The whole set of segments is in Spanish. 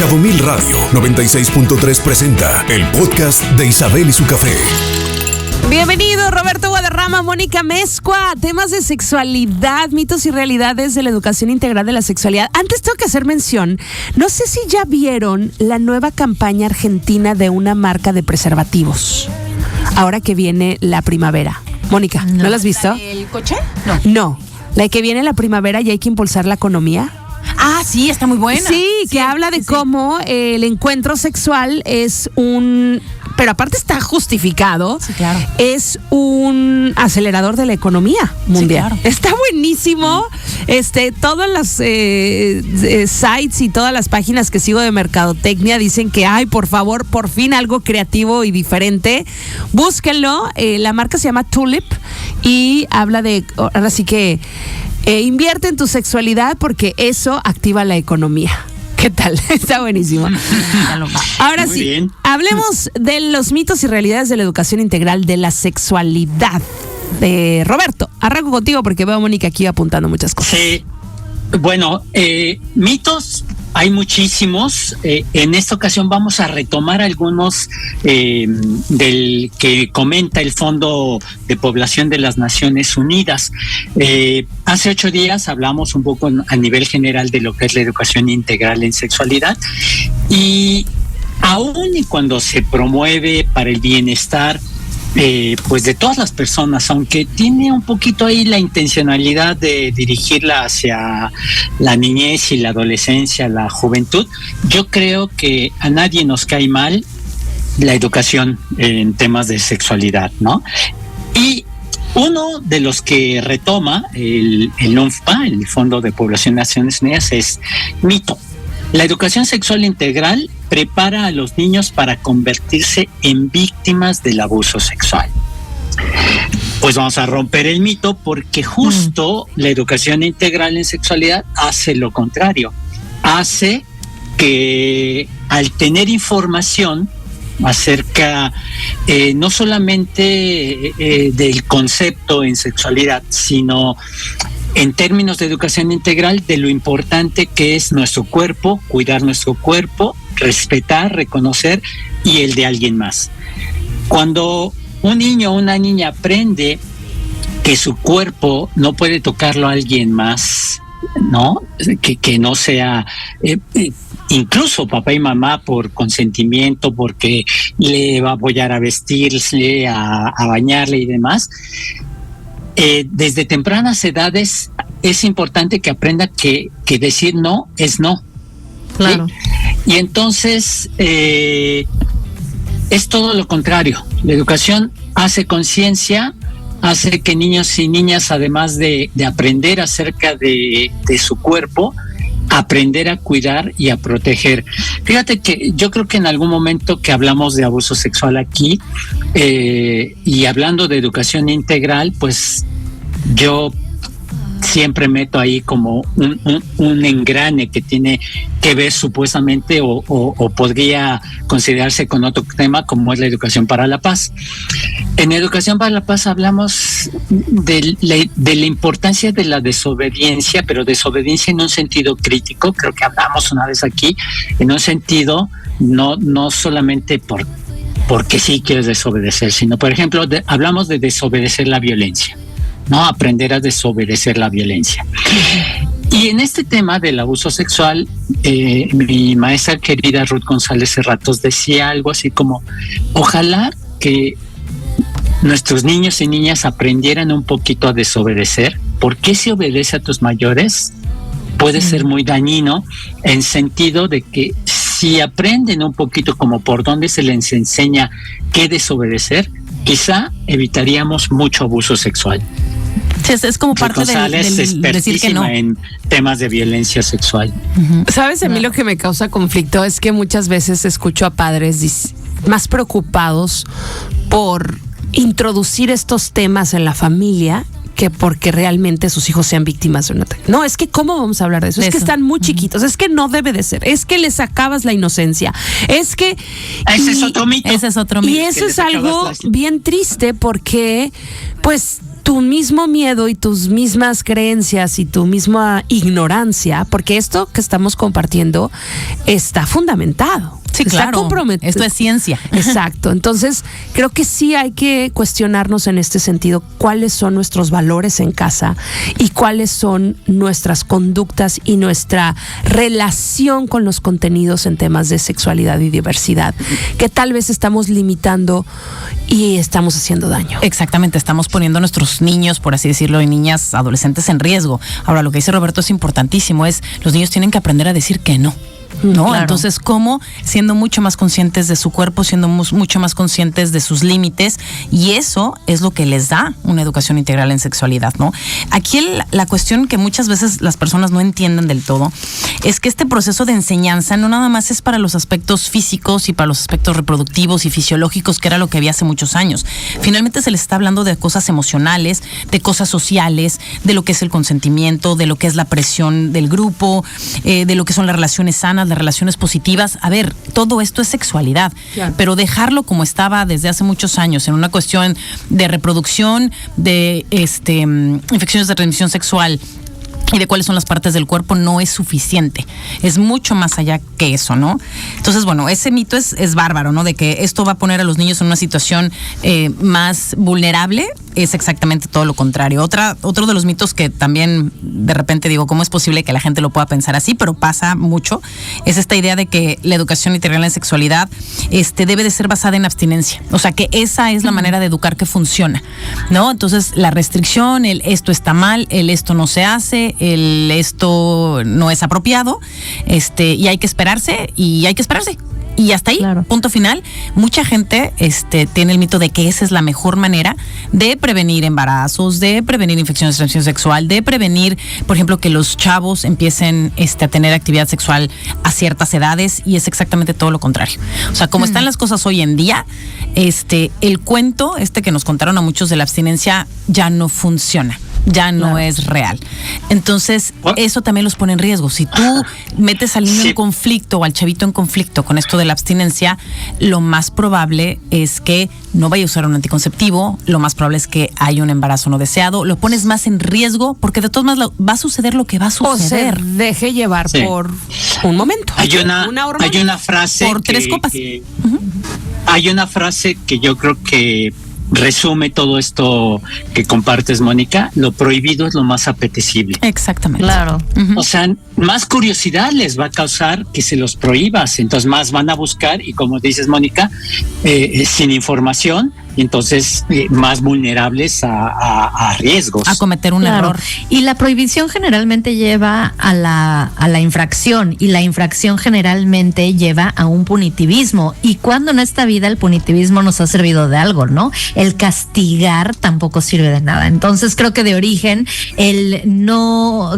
Cabo Mil Radio 96.3 presenta el podcast de Isabel y su café. Bienvenido Roberto Guadarrama, Mónica Mezcua, temas de sexualidad, mitos y realidades de la educación integral de la sexualidad. Antes tengo que hacer mención, no sé si ya vieron la nueva campaña argentina de una marca de preservativos, ahora que viene la primavera. Mónica, ¿no la has visto? ¿El coche? No, la que viene la primavera y hay que impulsar la economía. Ah, sí, está muy buena. Sí, que habla de cómo el encuentro sexual es pero aparte está justificado, sí, claro, es un acelerador de la economía mundial. Sí, claro. Está buenísimo. Todas las sites y todas las páginas que sigo de mercadotecnia dicen que, ay, por favor, por fin algo creativo y diferente. Búsquenlo. La marca se llama Tulip y habla de, ahora sí que invierte en tu sexualidad porque eso activa la economía. ¿Qué tal? Está buenísimo. Ahora muy sí, bien. Hablemos de los mitos y realidades de la educación integral de la sexualidad. Roberto, arranco contigo porque veo a Mónica aquí apuntando muchas cosas. Sí, bueno, mitos hay muchísimos. En esta ocasión vamos a retomar algunos del que comenta el Fondo de Población de las Naciones Unidas. Hace 8 días hablamos un poco a nivel general de lo que es la educación integral en sexualidad y aún y cuando se promueve para el bienestar pues de todas las personas, aunque tiene un poquito ahí la intencionalidad de dirigirla hacia la niñez y la adolescencia, la juventud, yo creo que a nadie nos cae mal la educación en temas de sexualidad, ¿no? Y uno de los que retoma el UNFPA, el Fondo de Población de Naciones Unidas, es mito. La educación sexual integral prepara a los niños para convertirse en víctimas del abuso sexual. Pues vamos a romper el mito porque justo la educación integral en sexualidad hace lo contrario. Hace que al tener información acerca no solamente del concepto en sexualidad, sino en términos de educación integral, de lo importante que es nuestro cuerpo, cuidar nuestro cuerpo, respetar, reconocer y el de alguien más. Cuando un niño o una niña aprende que su cuerpo no puede tocarlo a alguien más, ¿no? Que no sea incluso papá y mamá por consentimiento, porque le va a apoyar a vestirse, a bañarle y demás. Desde tempranas edades es importante que aprenda que decir no es no. Claro. ¿Sí? Y entonces es todo lo contrario. La educación hace conciencia, hace que niños y niñas, además de aprender acerca de su cuerpo, aprender a cuidar y a proteger. Fíjate que yo creo que en algún momento que hablamos de abuso sexual aquí y hablando de educación integral, pues yo siempre meto ahí como un engrane que tiene que ver supuestamente o podría considerarse con otro tema como es la educación para la paz. En Educación para la Paz hablamos de la importancia de la desobediencia, pero desobediencia en un sentido crítico. Creo que hablamos una vez aquí, en un sentido no solamente porque sí quieres desobedecer, sino, por ejemplo, hablamos de desobedecer la violencia, ¿no? Aprender a desobedecer la violencia. Y en este tema del abuso sexual, mi maestra querida Ruth González Serratos decía algo así como, ojalá que nuestros niños y niñas aprendieran un poquito a desobedecer. ¿Por qué se obedece a tus mayores? Puede ser muy dañino en sentido de que si aprenden un poquito como por dónde se les enseña qué desobedecer, quizá evitaríamos mucho abuso sexual. Es como parte del decir que no. En temas de violencia sexual. ¿Sabes? A mí lo que me causa conflicto es que muchas veces escucho a padres más preocupados por introducir estos temas en la familia que porque realmente sus hijos sean víctimas de un ataque. No, es que ¿cómo vamos a hablar de eso? Es que están muy chiquitos, es que no debe de ser, es que les acabas la inocencia, es que... Ese es otro mito. Ese es otro mito. Y eso es algo bien triste porque, pues, tu mismo miedo y tus mismas creencias y tu misma ignorancia, porque esto que estamos compartiendo está fundamentado. Sí, claro. Esto es ciencia. Exacto. Entonces, creo que sí hay que cuestionarnos en este sentido cuáles son nuestros valores en casa y cuáles son nuestras conductas y nuestra relación con los contenidos en temas de sexualidad y diversidad, que tal vez estamos limitando y estamos haciendo daño. Exactamente, estamos poniendo a nuestros niños, por así decirlo, y niñas, adolescentes en riesgo. Ahora, lo que dice Roberto es importantísimo, los niños tienen que aprender a decir que no. ¿No? Claro. Entonces, ¿cómo? Siendo mucho más conscientes de su cuerpo, siendo mucho más conscientes de sus límites, y eso es lo que les da una educación integral en sexualidad, ¿no? Aquí la cuestión que muchas veces las personas no entienden del todo es que este proceso de enseñanza no nada más es para los aspectos físicos y para los aspectos reproductivos y fisiológicos, que era lo que había hace muchos años. Finalmente se les está hablando de cosas emocionales, de cosas sociales, de lo que es el consentimiento, de lo que es la presión del grupo, de lo que son las relaciones sanas, las relaciones positivas. A ver, todo esto es sexualidad, claro, pero dejarlo como estaba desde hace muchos años en una cuestión de reproducción, de infecciones de transmisión sexual y de cuáles son las partes del cuerpo no es suficiente. Es mucho más allá que eso, ¿no? Entonces, bueno, ese mito es bárbaro, ¿no? De que esto va a poner a los niños en una situación más vulnerable. Es exactamente todo lo contrario. Otro de los mitos que también de repente digo, ¿cómo es posible que la gente lo pueda pensar así? Pero pasa mucho. Es esta idea de que la educación integral en sexualidad debe de ser basada en abstinencia. O sea, que esa es la manera de educar que funciona, ¿no? Entonces, la restricción, el esto está mal, el esto no se hace, el esto no es apropiado, y hay que esperarse, y hasta ahí, claro, punto final. Mucha gente tiene el mito de que esa es la mejor manera de prevenir embarazos, de prevenir infecciones de transmisión sexual, de prevenir, por ejemplo, que los chavos empiecen a tener actividad sexual a ciertas edades, y es exactamente todo lo contrario. O sea, como están las cosas hoy en día, el cuento que nos contaron a muchos de la abstinencia ya no funciona. Ya no, claro, es real. Entonces, eso también los pone en riesgo. Si tú metes al niño en conflicto o al chavito en conflicto con esto de la abstinencia, lo más probable es que no vaya a usar un anticonceptivo, lo más probable es que haya un embarazo no deseado, lo pones más en riesgo, porque de todas maneras va a suceder lo que va a suceder. O se deje llevar por un momento. Hay una frase por 3 copas. Hay una frase que yo creo que resume todo esto que compartes, Mónica. Lo prohibido es lo más apetecible. Exactamente. Claro. O sea, más curiosidad les va a causar que se los prohíbas, entonces más van a buscar, y como dices, Mónica, sin información, y entonces más vulnerables a riesgos. A cometer un error. Y la prohibición generalmente lleva a la infracción, y la infracción generalmente lleva a un punitivismo, y cuando en esta vida el punitivismo nos ha servido de algo, ¿no? El castigar tampoco sirve de nada. Entonces creo que de origen el no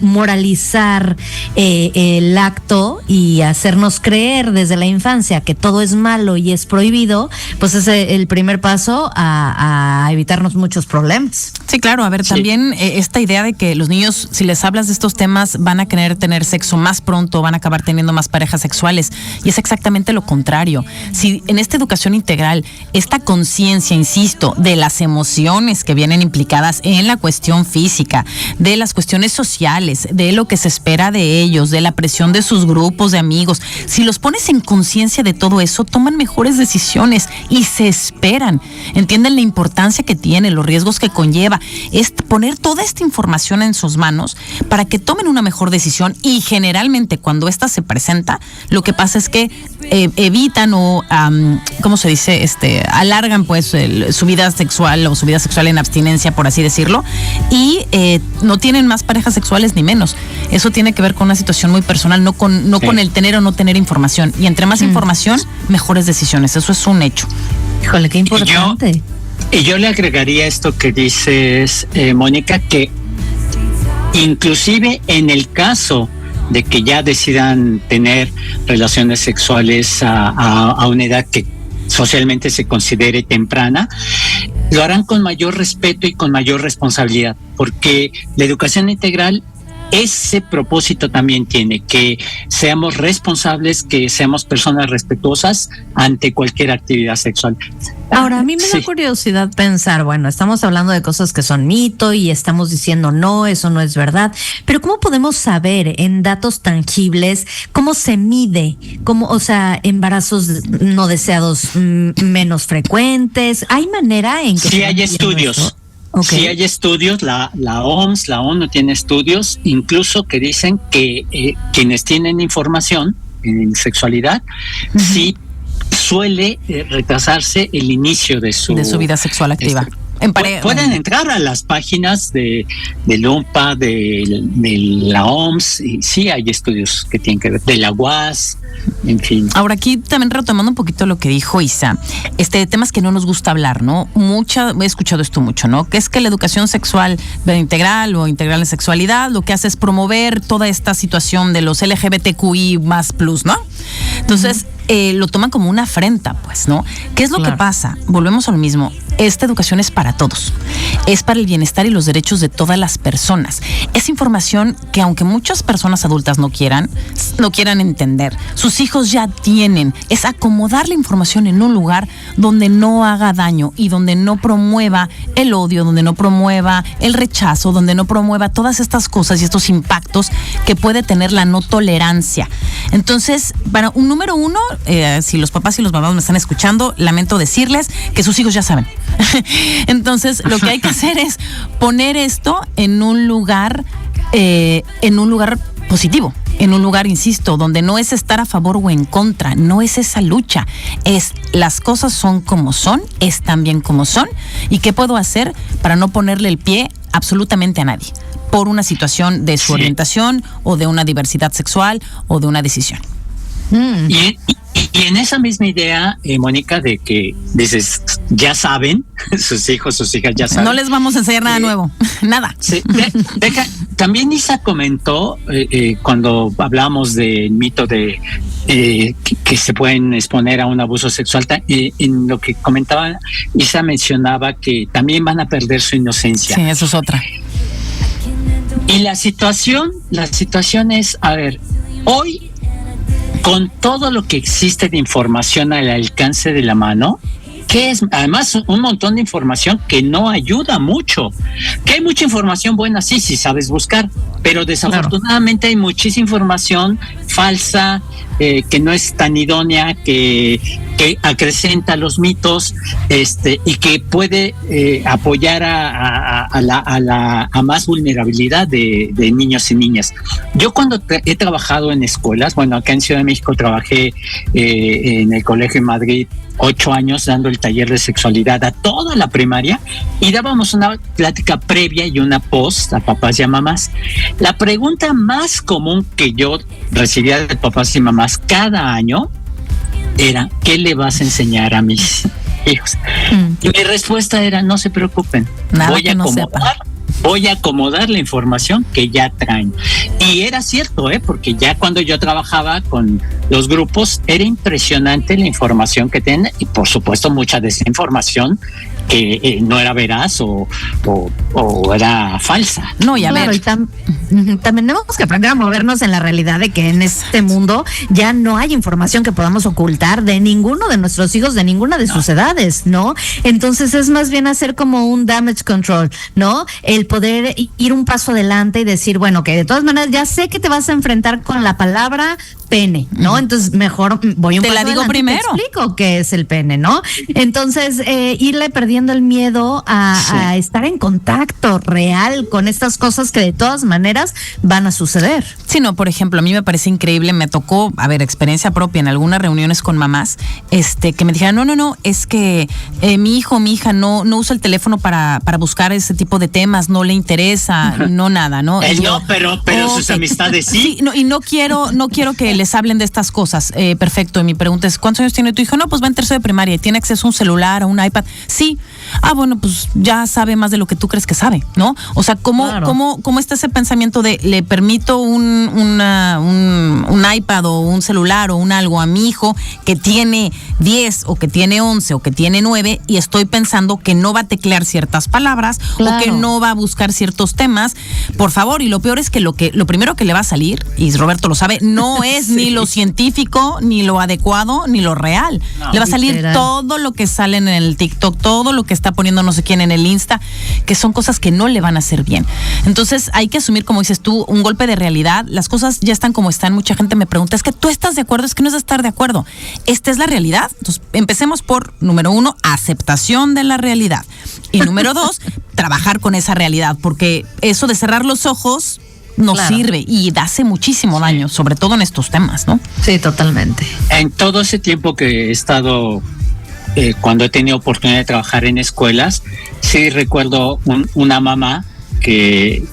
moralizar el acto y hacernos creer desde la infancia que todo es malo y es prohibido, pues es el primer paso a evitarnos muchos problemas. Sí, claro. A ver, también esta idea de que los niños, si les hablas de estos temas, van a querer tener sexo más pronto, van a acabar teniendo más parejas sexuales, y es exactamente lo contrario. Si en esta educación integral, esta conciencia, insisto, de las emociones que vienen implicadas en la cuestión física, de las cuestiones sociales, de lo que se espera de ellos, de la presión de sus grupos de amigos, si los pones en conciencia de todo eso, toman mejores decisiones y se esperan, entienden la importancia que tiene, los riesgos que conlleva. Es poner toda esta información en sus manos para que tomen una mejor decisión, y generalmente cuando esta se presenta, lo que pasa es que evitan o, ¿cómo se dice? Alargan pues su vida sexual, o su vida sexual en abstinencia, por así decirlo, y no tienen más parejas sexuales ni menos. Eso tiene que ver con una situación muy personal, no con el tener o no tener información. Y entre más información, mejores decisiones. Eso es un hecho. Híjole, qué importante. Y yo le agregaría esto que dices, Mónica, que inclusive en el caso de que ya decidan tener relaciones sexuales a una edad que socialmente se considere temprana, lo harán con mayor respeto y con mayor responsabilidad, porque la educación integral ese propósito también tiene, que seamos responsables, que seamos personas respetuosas ante cualquier actividad sexual. Ahora, a mí me da curiosidad pensar, bueno, estamos hablando de cosas que son mito y estamos diciendo no, eso no es verdad, pero ¿cómo podemos saber en datos tangibles cómo se mide, embarazos no deseados menos frecuentes? ¿Hay manera en que... Sí, hay estudios. Okay. Sí hay estudios, la OMS, la ONU tiene estudios incluso que dicen que quienes tienen información en sexualidad, sí suele retrasarse el inicio de su vida sexual activa. Pueden entrar a las páginas de UNPA, de la OMS, y sí hay estudios que tienen que ver, de la UAS, en fin. Ahora, aquí también retomando un poquito lo que dijo Isa, temas que no nos gusta hablar, ¿no? He escuchado esto mucho, ¿no? Que es que la educación sexual integral o integral en sexualidad lo que hace es promover toda esta situación de los LGBTQI más plus, ¿no? Entonces, lo toman como una afrenta, pues, ¿no? ¿Qué es lo que pasa? Volvemos a lo mismo. Esta educación es para todos. Es para el bienestar y los derechos de todas las personas. Es información que, aunque muchas personas adultas no quieran entender, sus hijos ya tienen. Es acomodar la información en un lugar donde no haga daño y donde no promueva el odio, donde no promueva el rechazo, donde no promueva todas estas cosas y estos impactos que puede tener la no tolerancia. Entonces, para un número uno, si los papás y los mamás me están escuchando, lamento decirles que sus hijos ya saben. Entonces, lo que hay que hacer es poner esto en un lugar positivo, en un lugar, insisto, donde no es estar a favor o en contra, no es esa lucha, es las cosas son como son, están bien como son, y qué puedo hacer para no ponerle el pie absolutamente a nadie por una situación de su orientación o de una diversidad sexual o de una decisión. Y en esa misma idea, Mónica, de que dices, ya saben, sus hijos, sus hijas ya saben. No les vamos a enseñar nada nuevo, nada. Sí, también Isa comentó, cuando hablamos del mito de que se pueden exponer a un abuso sexual, en lo que comentaba, Isa mencionaba que también van a perder su inocencia. Sí, eso es otra. Y la situación es, a ver, hoy, con todo lo que existe de información al alcance de la mano, que es además un montón de información que no ayuda mucho, que hay mucha información buena, sí sabes buscar, pero desafortunadamente hay muchísima información falsa, que no es tan idónea, que acrecenta los mitos, y que puede apoyar a más vulnerabilidad de niños y niñas. Yo cuando he trabajado en escuelas, bueno, acá en Ciudad de México trabajé en el colegio en Madrid 8 años dando el taller de sexualidad a toda la primaria, y dábamos una plática previa y una post a papás y a mamás. La pregunta más común que yo recibía de papás y mamás cada año era: ¿qué le vas a enseñar a mis hijos? Y mi respuesta era: no se preocupen, voy a acomodar la información que ya traen. Y era cierto, porque ya cuando yo trabajaba con los grupos era impresionante la información que tienen, y por supuesto mucha desinformación que no era veraz o era falsa. No, ya claro, y también tenemos que aprender a movernos en la realidad de que en este mundo ya no hay información que podamos ocultar de ninguno de nuestros hijos, de ninguna de sus edades, ¿no? Entonces es más bien hacer como un damage control, ¿no? El poder ir un paso adelante y decir, bueno, que de todas maneras ya sé que te vas a enfrentar con la palabra pene, ¿no? Entonces mejor voy un paso adelante. Te la digo primero. Te explico qué es el pene, ¿no? Entonces irle perdiendo el miedo a estar en contacto real con estas cosas que de todas maneras van a suceder. Sí, no, por ejemplo, a mí me parece increíble, me tocó, experiencia propia en algunas reuniones con mamás, que me dijeron, no, es que mi hijo, mi hija no usa el teléfono para buscar ese tipo de temas, no le interesa, no nada, ¿no? Pero sus amistades sí. No, y no quiero que les hablen de estas cosas. Perfecto, y mi pregunta es, ¿cuántos años tiene tu hijo? No, pues va en tercero de primaria y tiene acceso a un celular, a un iPad. Sí, bueno, pues ya sabe más de lo que tú crees que sabe, ¿no? O sea, ¿cómo está ese pensamiento de le permito un iPad o un celular o un algo a mi hijo que tiene 10 o que tiene 11 o que tiene 9 y estoy pensando que no va a teclear ciertas palabras o que no va a buscar ciertos temas? Por favor, y lo peor es que lo primero que le va a salir, y Roberto lo sabe, no es ni lo científico, ni lo adecuado, ni lo real. Le va a salir todo lo que sale en el TikTok, todo lo que está poniendo no sé quién en el Insta, que son cosas que no le van a hacer bien. Entonces hay que asumir, como dices tú, un golpe de realidad. Las cosas ya están como están. Mucha gente me pregunta, ¿es que tú estás de acuerdo? Es que no es de estar de acuerdo. Esta es la realidad. Entonces empecemos por, número 1, aceptación de la realidad. Y número 2, trabajar con esa realidad, porque eso de cerrar los ojos no sirve y hace muchísimo daño, sobre todo en estos temas, ¿no? Sí, totalmente. En todo ese tiempo que he estado, cuando he tenido oportunidad de trabajar en escuelas, sí recuerdo una mamá que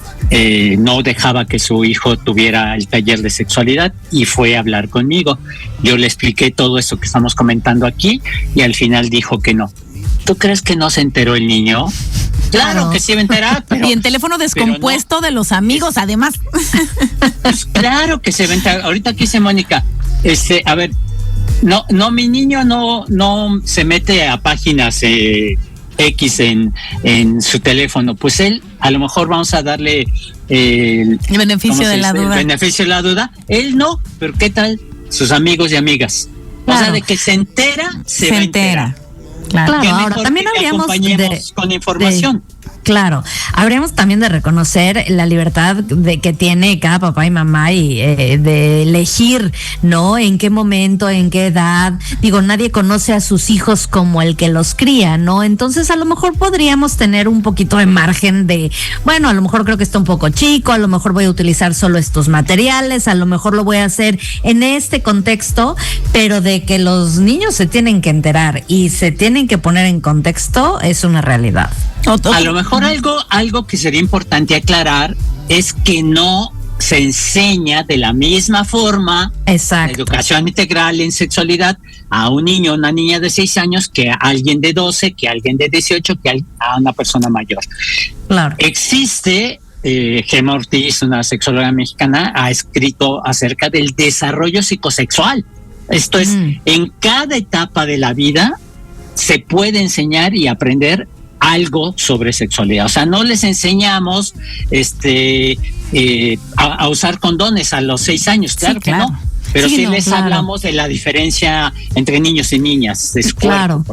no dejaba que su hijo tuviera el taller de sexualidad y fue a hablar conmigo. Yo le expliqué todo esto que estamos comentando aquí y al final dijo que no. ¿Tú crees que no se enteró el niño? Claro que sí iba a enterar, pero... Y en teléfono descompuesto de los amigos, además. Pues claro que se va a enterar. Ahorita aquí dice Mónica, a ver, no, mi niño no se mete a páginas X en su teléfono. Pues él, a lo mejor vamos a darle el beneficio de la duda. El beneficio de la duda. Él no, pero ¿qué tal sus amigos y amigas? Claro. O sea, de que se entera, se va a enterar. Claro, ahora también habríamos con información. Claro, habríamos también de reconocer la libertad de que tiene cada papá y mamá y de elegir, ¿no? En qué momento, en qué edad. Digo, nadie conoce a sus hijos como el que los cría, ¿no? Entonces, a lo mejor podríamos tener un poquito de margen de, bueno, a lo mejor creo que está un poco chico, a lo mejor voy a utilizar solo estos materiales, a lo mejor lo voy a hacer en este contexto, pero de que los niños se tienen que enterar y se tienen que poner en contexto es una realidad. A lo mejor algo que sería importante aclarar es que no se enseña de la misma forma la educación integral en sexualidad a un niño o una niña de 6 años que a alguien de 12, que a alguien de 18, que a una persona mayor. Claro. Existe, Gemma Ortiz, una sexóloga mexicana, ha escrito acerca del desarrollo psicosexual. Esto es, en cada etapa de la vida se puede enseñar y aprender algo sobre sexualidad. O sea, no les enseñamos a usar condones a los 6 años, claro que no. Pero sí les hablamos de la diferencia entre niños y niñas. Claro.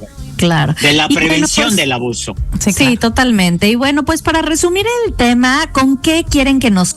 De la prevención del abuso. Sí, totalmente. Y bueno, pues para resumir el tema, ¿con qué quieren que nos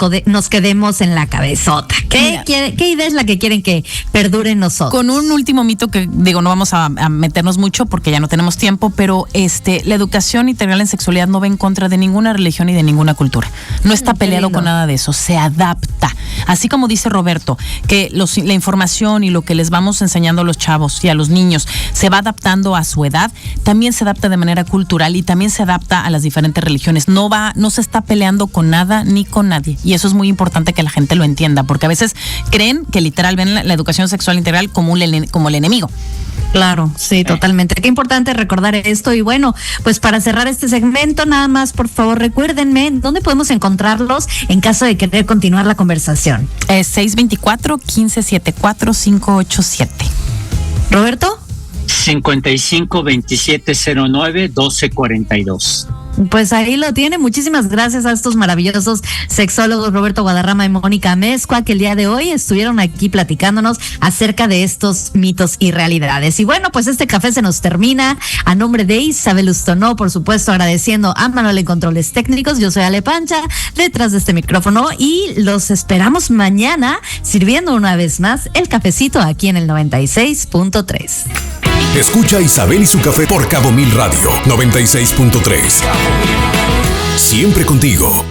quedemos en la cabezota? ¿Qué idea es la que quieren que perdure en nosotros? Con un último mito que digo, no vamos a meternos mucho porque ya no tenemos tiempo, pero la educación integral en sexualidad no va en contra de ninguna religión y de ninguna cultura. No está peleado con nada de eso, se adapta. Así como dice Roberto, que la información y lo que les vamos enseñando a los chavos y a los niños se va adaptando a su edad, también se adapta de manera cultural y también se adapta a las diferentes religiones. No se está peleando con nada ni con nadie. Y eso es muy importante que la gente lo entienda, porque a veces creen que literal ven la educación sexual integral como el enemigo. Claro, sí, totalmente. Qué importante recordar esto. Y bueno, pues para cerrar este segmento, nada más, por favor, recuérdenme, ¿dónde podemos encontrarlos en caso de querer continuar la conversación? 624-1574-587. ¿Roberto? 55-2709-1242. Pues ahí lo tiene. Muchísimas gracias a estos maravillosos sexólogos Roberto Guadarrama y Mónica Mezcua, que el día de hoy estuvieron aquí platicándonos acerca de estos mitos y realidades. Y bueno, pues este café se nos termina. A nombre de Isabel Ustonó, por supuesto, agradeciendo a Manuel en controles técnicos. Yo soy Ale Pancha, detrás de este micrófono, y los esperamos mañana sirviendo una vez más el cafecito aquí en el 96.3. Escucha a Isabel y su café por Cabo Mil Radio 96.3. Siempre contigo.